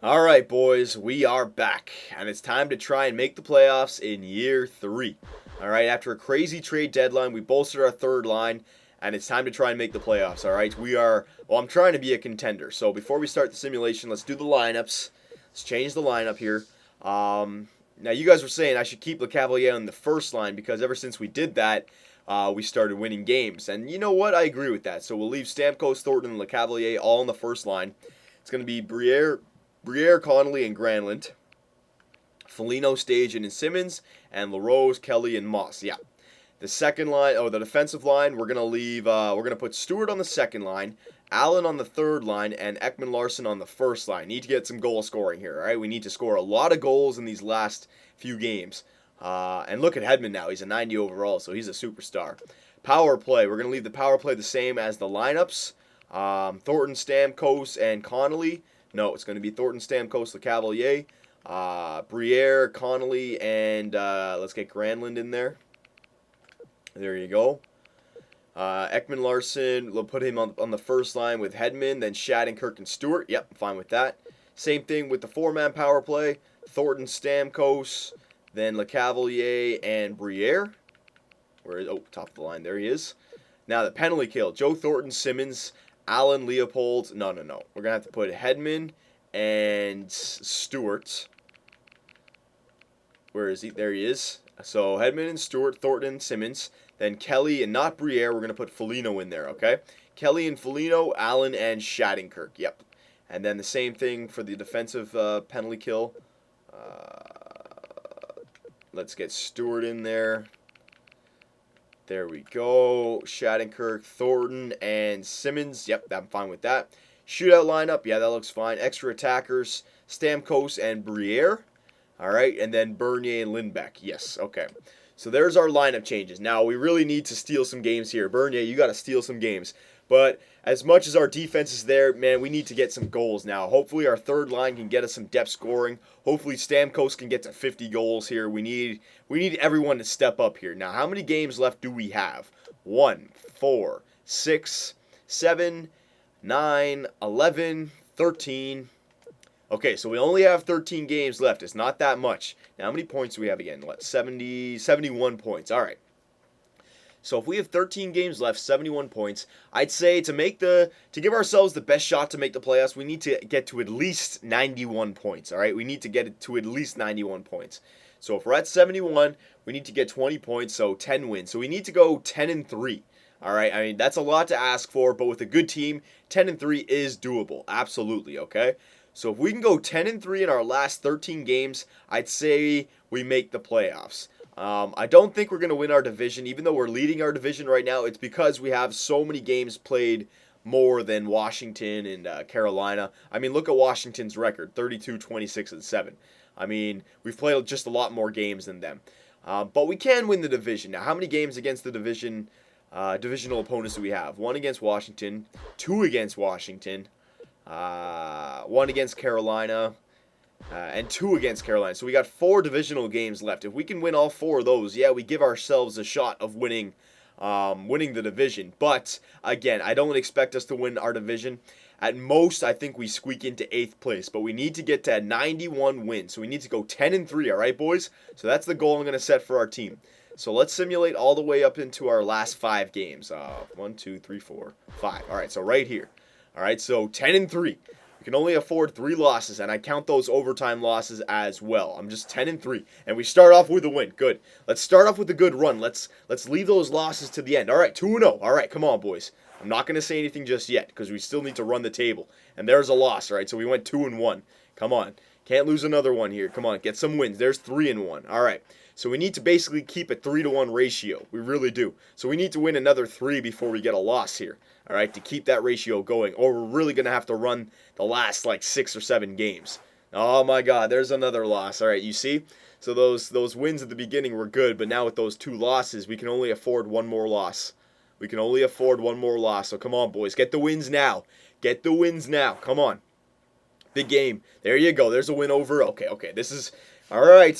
All right, boys, we are back, and it's time to try and make the playoffs in year 3. All right, after a crazy trade deadline, we bolstered our third line, and it's time to try and make the playoffs. All right, I'm trying to be a contender. So before we start the simulation, let's do the lineups. Let's change the lineup here. Now, you guys were saying I should keep LeCavalier on the first line because ever since we did that, we started winning games. And you know what? I agree with that. So we'll leave Stamkos, Thornton, and LeCavalier all on the first line. It's going to be Briere, Connolly, and Granlund. Foligno, Stajan, and Simmons. And LaRose, Kelly, and Moss. Yeah. The second line, the defensive line, we're going to put Stewart on the second line, Allen on the third line, and Ekman-Larsson on the first line. Need to get some goal scoring here, all right? We need to score a lot of goals in these last few games. And look at Hedman now. He's a 90 overall, so he's a superstar. Power play. We're going to leave the power play the same as the lineups. Thornton, Stamkos, and Connolly. No, it's going to be Thornton, Stamkos, LeCavalier, Briere, Connolly, and let's get Granlund in there. There you go. Ekman-Larsson, we'll put him on the first line with Hedman, then Shattenkirk and Stewart. Yep, I'm fine with that. Same thing with the four-man power play. Thornton, Stamkos, then LeCavalier and Briere. Top of the line. There he is. Now the penalty kill. Joe Thornton, Simmons, Allen, Leopold. No. We're going to have to put Hedman and Stewart. Where is he? There he is. So Hedman and Stewart, Thornton, Simmons. Then Kelly and not Briere. We're going to put Foligno in there, okay? Kelly and Foligno, Allen and Shattenkirk. Yep. And then the same thing for the defensive penalty kill. Let's get Stewart in there. There we go. Shattenkirk, Thornton, and Simmons. Yep, I'm fine with that. Shootout lineup. Yeah, that looks fine. Extra attackers. Stamkos and Briere. All right, and then Bernier and Lindbeck. Yes, okay. So there's our lineup changes. Now, we really need to steal some games here. Bernier, you got to steal some games. But as much as our defense is there, man, we need to get some goals now. Hopefully our third line can get us some depth scoring. Hopefully Stamkos can get to 50 goals here. We need everyone to step up here. Now, how many games left do we have? 1, 4, 6, 7, 9, 11, 13. Okay, so we only have 13 games left. It's not that much. Now, how many points do we have again? 71 points. All right. So if we have 13 games left, 71 points, I'd say to give ourselves the best shot to make the playoffs, we need to get to at least 91 points, all right? We need to get it to at least 91 points. So if we're at 71, we need to get 20 points, so 10 wins. So we need to go 10-3. All right? I mean, that's a lot to ask for, but with a good team, 10-3 is doable. Absolutely, okay? So if we can go 10-3 in our last 13 games, I'd say we make the playoffs. I don't think we're going to win our division, even though we're leading our division right now. It's because we have so many games played more than Washington and Carolina. I mean, look at Washington's record, 32, 26, and 7. I mean, we've played just a lot more games than them. But we can win the division. Now, how many games against the divisional opponents do we have? 1 against Washington, 2 against Washington, 1 against Carolina, and 2 against Carolina. So we got 4 divisional games left. If we can win all 4 of those, yeah, we give ourselves a shot of winning the division. But again, I don't expect us to win our division. At most, I think we squeak into 8th place. But we need to get to 91 wins. So we need to go 10-3, all right, boys? So that's the goal I'm going to set for our team. So let's simulate all the way up into our last 5 games. 1, 2, 3, 4, 5. All right, so right here. All right, so 10-3. We can only afford 3 losses, and I count those overtime losses as well. I'm just 10-3, and we start off with a win. Good. Let's start off with a good run. Let's leave those losses to the end. All right, 2-0. All right, come on, boys. I'm not going to say anything just yet because we still need to run the table. And there's a loss, all right? So we went 2-1. Come on. Can't lose another one here. Come on, get some wins. There's 3-1. All right. So we need to basically keep a 3-1 ratio. We really do. So we need to win another 3 before we get a loss here. All right, to keep that ratio going. Or we're really going to have to run the last 6 or 7 games. Oh my God, there's another loss. All right, you see? So those wins at the beginning were good, but now with those 2 losses, we can only afford 1 more loss. We can only afford 1 more loss. So come on, boys, get the wins now. Get the wins now. Come on. Big game. There you go. There's a win over. Okay. This is all right.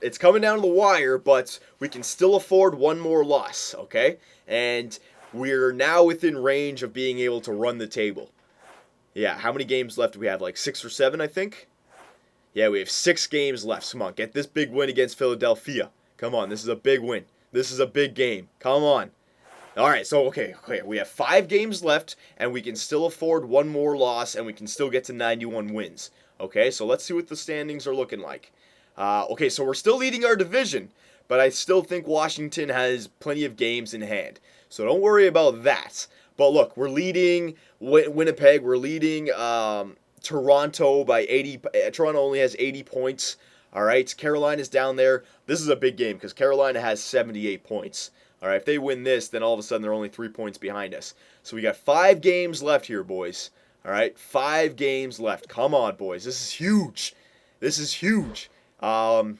It's coming down to the wire, but we can still afford 1 more loss. Okay, and we're now within range of being able to run the table. Yeah, how many games left do we have? Like 6 or 7, I think? Yeah, we have 6 games left. Come on, get this big win against Philadelphia. Come on, this is a big win. This is a big game. Come on. All right, so okay, we have 5 games left, and we can still afford one more loss, and we can still get to 91 wins. Okay, so let's see what the standings are looking like. Okay, so we're still leading our division, but I still think Washington has plenty of games in hand. So don't worry about that. But look, we're leading Winnipeg. We're leading Toronto by 80. Toronto only has 80 points. All right, Carolina's down there. This is a big game because Carolina has 78 points. All right, if they win this, then all of a sudden they're only 3 points behind us. So we got 5 games left here, boys. All right, 5 games left. Come on, boys. This is huge. This is huge. No,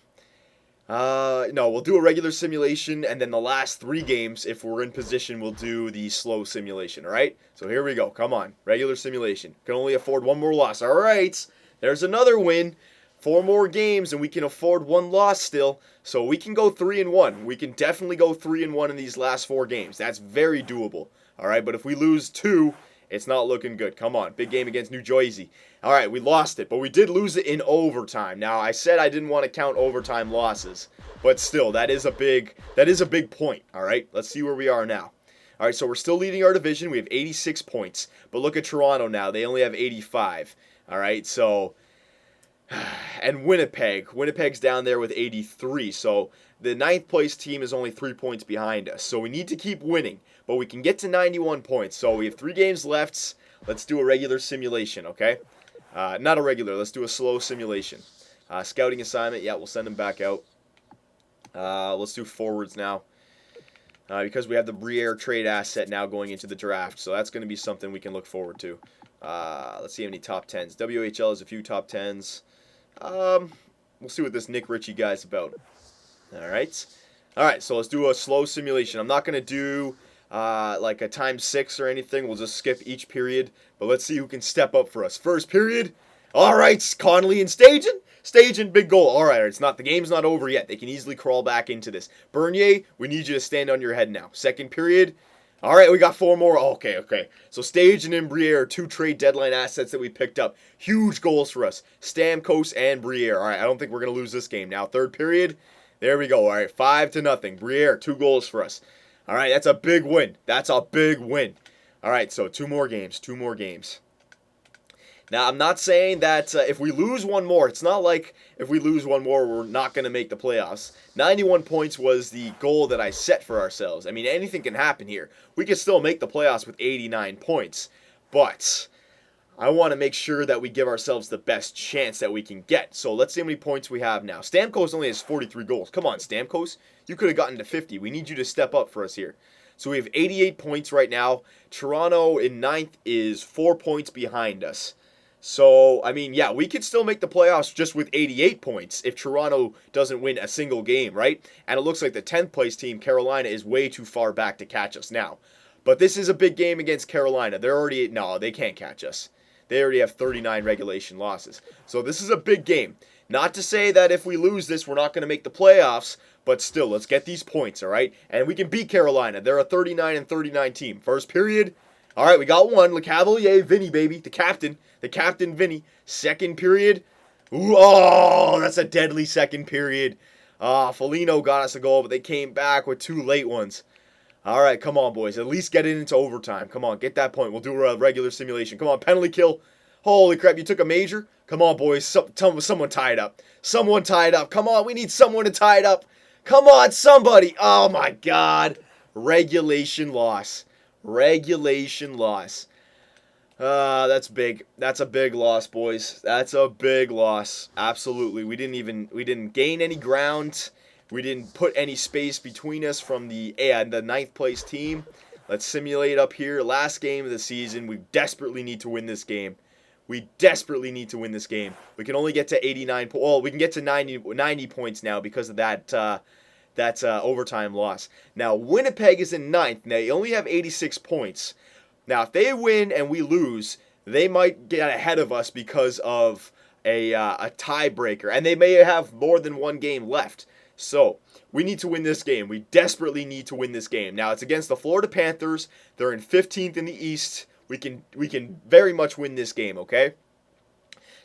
we'll do a regular simulation, and then the last 3 games, if we're in position, we'll do the slow simulation, all right? So here we go. Come on. Regular simulation. Can only afford 1 more loss. All right. There's another win. 4 more games, and we can afford 1 loss still. So we can go 3-1. We can definitely go 3-1 in these last 4 games. That's very doable. All right, but if we lose 2, it's not looking good. Come on, big game against New Jersey. All right, we lost it, but we did lose it in overtime. Now, I said I didn't want to count overtime losses, but still, that is a big point. All right, let's see where we are now. All right, so we're still leading our division. We have 86 points, but look at Toronto now. They only have 85. All right, so and Winnipeg's down there with 83. So the 9th place team is only 3 points behind us. So we need to keep winning, but we can get to 91 points. So we have 3 games left. Let's do a regular simulation, okay? Not a regular. Let's do a slow simulation. Scouting assignment. Yeah, we'll send them back out. Let's do forwards now. Because we have the Briere trade asset now going into the draft. So that's going to be something we can look forward to. Let's see how many top 10s. WHL has a few top 10s. We'll see what this Nick Ritchie guy's about. All right, so let's do a slow simulation. I'm not going to do like a times 6 or anything. We'll just skip each period. But let's see who can step up for us. First period. All right, Connolly and Stajan. Stajan, big goal. All right, the game's not over yet. They can easily crawl back into this. Bernier, we need you to stand on your head now. Second period. All right, we got 4 more. Okay. So Stajan and Briere are 2 trade deadline assets that we picked up. Huge goals for us. Stamkos and Briere. All right, I don't think we're going to lose this game. Now, third period. There we go. All right, 5-0. Briere, 2 goals for us. All right, that's a big win. All right, so 2 more games. Now, I'm not saying that if we lose 1 more, it's not like if we lose 1 more, we're not going to make the playoffs. 91 points was the goal that I set for ourselves. I mean, anything can happen here. We can still make the playoffs with 89 points. But I want to make sure that we give ourselves the best chance that we can get. So let's see how many points we have now. Stamkos only has 43 goals. Come on, Stamkos. You could have gotten to 50. We need you to step up for us here. So we have 88 points right now. Toronto in 9th is 4 points behind us. So, I mean, yeah, we could still make the playoffs just with 88 points if Toronto doesn't win a single game, right? And it looks like the 10th place team, Carolina, is way too far back to catch us now. But this is a big game against Carolina. They can't catch us. They already have 39 regulation losses. So this is a big game. Not to say that if we lose this, we're not going to make the playoffs, but still, let's get these points, all right? And we can beat Carolina. They're a 39-39 team. First period. All right, we got 1. Le Cavalier, Vinny, baby. The captain, Vinny. Second period. Ooh, oh, that's a deadly second period. Foligno got us a goal, but they came back with 2 late ones. All right, come on, boys. At least get it into overtime. Come on, get that point. We'll do a regular simulation. Come on, penalty kill. Holy crap, you took a major? Come on, boys. Someone tie it up. Someone tie it up. Come on, we need someone to tie it up. Come on, somebody. Oh, my God. Regulation loss. That's big. That's a big loss, boys. That's a big loss. Absolutely. We didn't gain any ground. We didn't put any space between us from the 9th place team. Let's simulate up here. Last game of the season. We desperately need to win this game. We can only get to 89. Well, we can get to 90 points now because of that overtime loss. Now, Winnipeg is in 9th. Now, they only have 86 points. Now, if they win and we lose, they might get ahead of us because of a tiebreaker. And they may have more than 1 game left. So, we need to win this game. We desperately need to win this game. Now, it's against the Florida Panthers. They're in 15th in the East we can very much win this game, okay?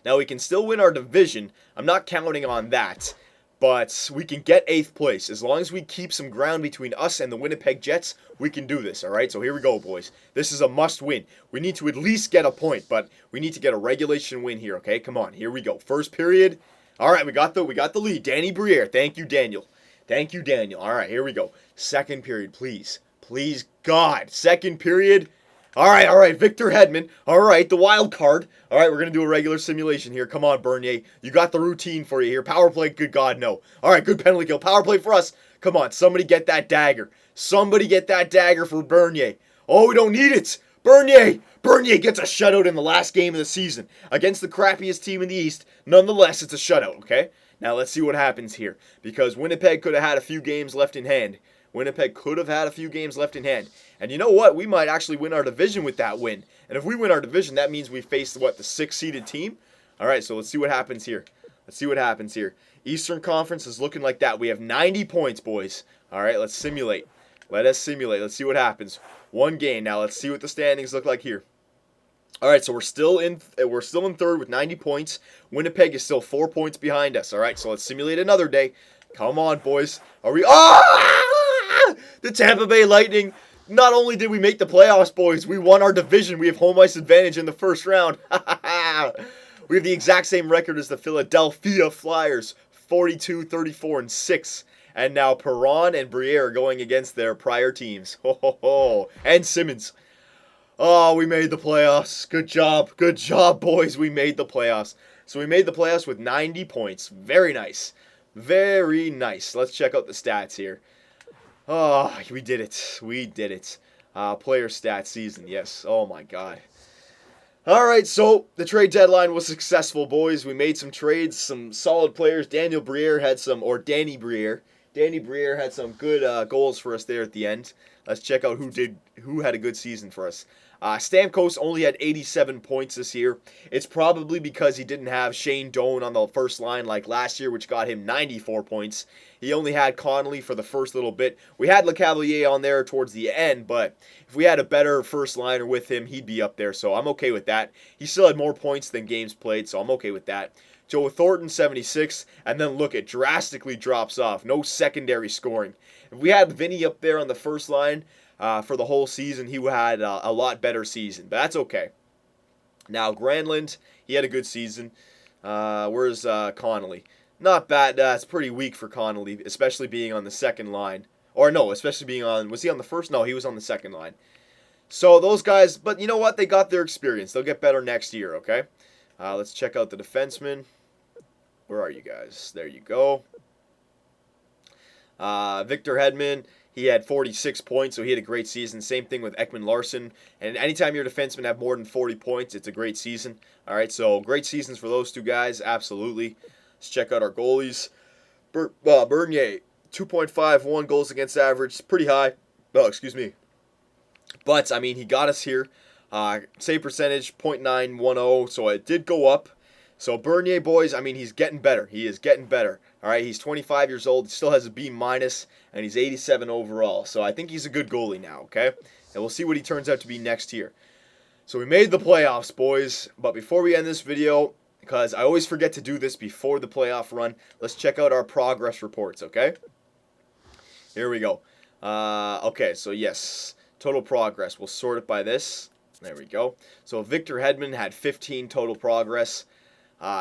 Now, we can still win our division. I'm not counting on that. But we can get 8th place. As long as we keep some ground between us and the Winnipeg Jets, we can do this, all right? So here we go, boys. This is a must-win. We need to at least get a point, but we need to get a regulation win here, okay? Come on, here we go. First period. All right, we got the lead. Danny Briere. Thank you, Daniel. Thank you, Daniel. All right, here we go. Second period, please. Please, God. Second period. All right, Victor Hedman. All right, the wild card. All right, we're going to do a regular simulation here. Come on, Bernier. You got the routine for you here. Power play, good God, no. All right, good penalty kill. Power play for us. Come on, somebody get that dagger. Somebody get that dagger for Bernier. Oh, we don't need it. Bernier gets a shutout in the last game of the season against the crappiest team in the East. Nonetheless, it's a shutout, okay? Now, let's see what happens here, because Winnipeg could have had a few games left in hand. Winnipeg could have had a few games left in hand. And you know what? We might actually win our division with that win. And if we win our division, that means we face, what, the 6th-seeded team? All right, so let's see what happens here. Eastern Conference is looking like that. We have 90 points, boys. All right, let's simulate. Let us simulate. Let's see what happens. One game. Now, let's see what the standings look like here. All right, so we're still in third with 90 points. Winnipeg is still 4 points behind us. All right, so let's simulate another day. Come on, boys. Are we... The Tampa Bay Lightning. Not only did we make the playoffs, boys, we won our division. We have home ice advantage in the first round. We have the exact same record as the Philadelphia Flyers, 42, 34, and 6. And now Perron and Briere going against their prior teams. And Simmons. Oh, we made the playoffs. Good job, boys. We made the playoffs. So we made the playoffs with 90 points. Very nice. Very nice. Let's check out the stats here. Oh, we did it. Player stat season, yes. Oh, my God. All right, so the trade deadline was successful, boys. We made some trades, some solid players. Danny Briere had some good goals for us there at the end. Let's check out who had a good season for us. Stamkos only had 87 points this year. It's probably because he didn't have Shane Doan on the first line like last year, which got him 94 points. He only had Connolly for the first little bit. We had LeCavalier on there towards the end, but if we had a better first liner with him, he'd be up there, so I'm okay with that. He still had more points than games played, so I'm okay with that. Joe Thornton, 76, and then look, it drastically drops off. No secondary scoring. If we had Vinny up there on the first line for the whole season, he had a lot better season, but that's okay. Now, Granlund, he had a good season. Where's Connolly? Not bad. It's pretty weak for Connolly, especially being on the second line. Or no, especially being on... Was he on the first? No, he was on the second line. So those guys... But you know what? They got their experience. They'll get better next year, okay? Let's check out the defensemen. Where are you guys? There you go. Victor Hedman, he had 46 points, so he had a great season. Same thing with Ekman Larsson. And anytime your defensemen have more than 40 points, it's a great season. All right, so great seasons for those two guys, absolutely. Let's check out our goalies. Bernier, 2.51 goals against average, pretty high. Oh, excuse me. But, I mean, he got us here. Save percentage, .910, so it did go up. So Bernier, boys, I mean, he's getting better. He is getting better. All right, he's 25 years old, still has a B-, and he's 87 overall. So I think he's a good goalie now, okay? And we'll see what he turns out to be next year. So we made the playoffs, boys. But before we end this video, because I always forget to do this before the playoff run, let's check out our progress reports, okay? Here we go. Okay, so yes, total progress. We'll sort it by this. There we go. So Victor Hedman had 15 total progress.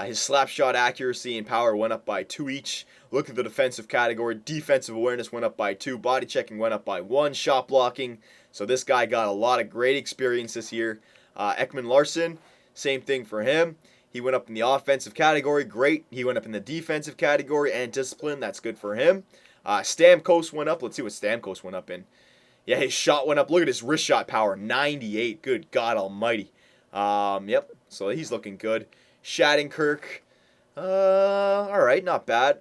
His slap shot accuracy and power went up by 2 each. Look at the defensive category. Defensive awareness went up by 2. Body checking went up by 1. Shot blocking. So this guy got a lot of great experience this year. Ekman Larsson, same thing for him. He went up in the offensive category. Great. He went up in the defensive category and discipline. That's good for him. Stamkos went up. Let's see what Stamkos went up in. Yeah, his shot went up. Look at his wrist shot power. 98. Good God almighty. Yep. So he's looking good. Shattenkirk. Alright, not bad.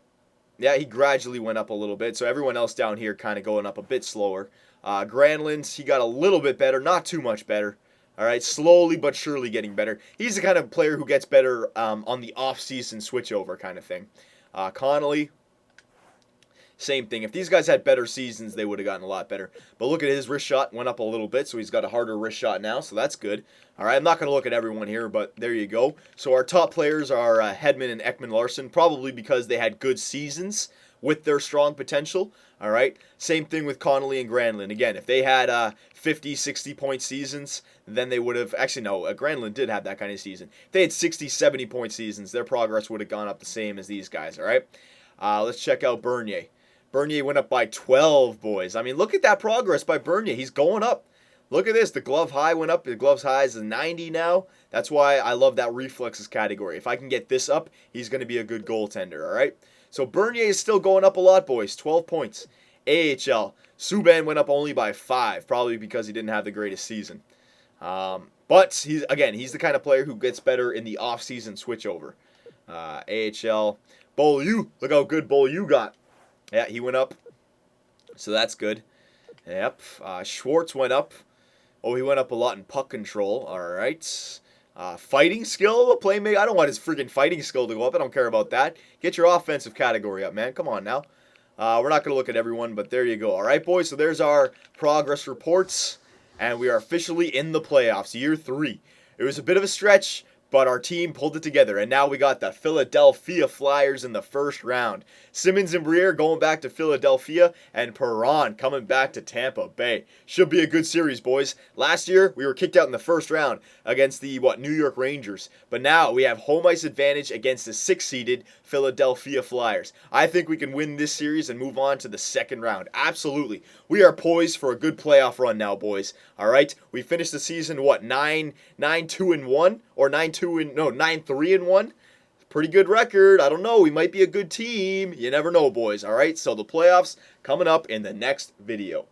Yeah, he gradually went up a little bit. So everyone else down here kind of going up a bit slower. Granlund, he got a little bit better. Not too much better. Alright, slowly but surely getting better. He's the kind of player who gets better on the off-season switchover kind of thing. Connolly, Same thing. If these guys had better seasons, they would have gotten a lot better. But look at his wrist shot. Went up a little bit, so he's got a harder wrist shot now, so that's good. All right, I'm not going to look at everyone here, but there you go. So our top players are Hedman and Ekman-Larsson, probably because they had good seasons with their strong potential. All right, same thing with Connolly and Granlund. Again, if they had 50, 60-point seasons, then they would have, actually no, Granlund did have that kind of season. If they had 60, 70-point seasons, their progress would have gone up the same as these guys, all right? Let's check out Bernier. Bernier went up by 12, boys. I mean, look at that progress by Bernier. He's going up. Look at this. The glove high went up. The glove's high is 90 now. That's why I love that reflexes category. If I can get this up, he's going to be a good goaltender, all right? So Bernier is still going up a lot, boys. 12 points. AHL. Subban went up only by 5, probably because he didn't have the greatest season. But, he's the kind of player who gets better in the off-season switchover. AHL. Beaulieu. Look how good Beaulieu got. Yeah, he went up. So that's good. Yep. Schwartz went up. Oh, he went up a lot in puck control. All right. Fighting skill, playmaker. I don't want his freaking fighting skill to go up. I don't care about that. Get your offensive category up, man. Come on now. We're not going to look at everyone, but there you go. All right, boys. So there's our progress reports, and we are officially in the playoffs, year 3. It was a bit of a stretch, but our team pulled it together, and now we got the Philadelphia Flyers in the first round. Simmons and Briere going back to Philadelphia, and Perron coming back to Tampa Bay. Should be a good series, boys. Last year, we were kicked out in the first round against the, New York Rangers. But now we have home ice advantage against the 6th-seeded Philadelphia Flyers. I think we can win this series and move on to the second round. Absolutely. We are poised for a good playoff run now, boys. All right? We finished the season, 9-2-1? Or 9-3-1? Pretty good record. I don't know. We might be a good team. You never know, boys. All right? So the playoffs coming up in the next video.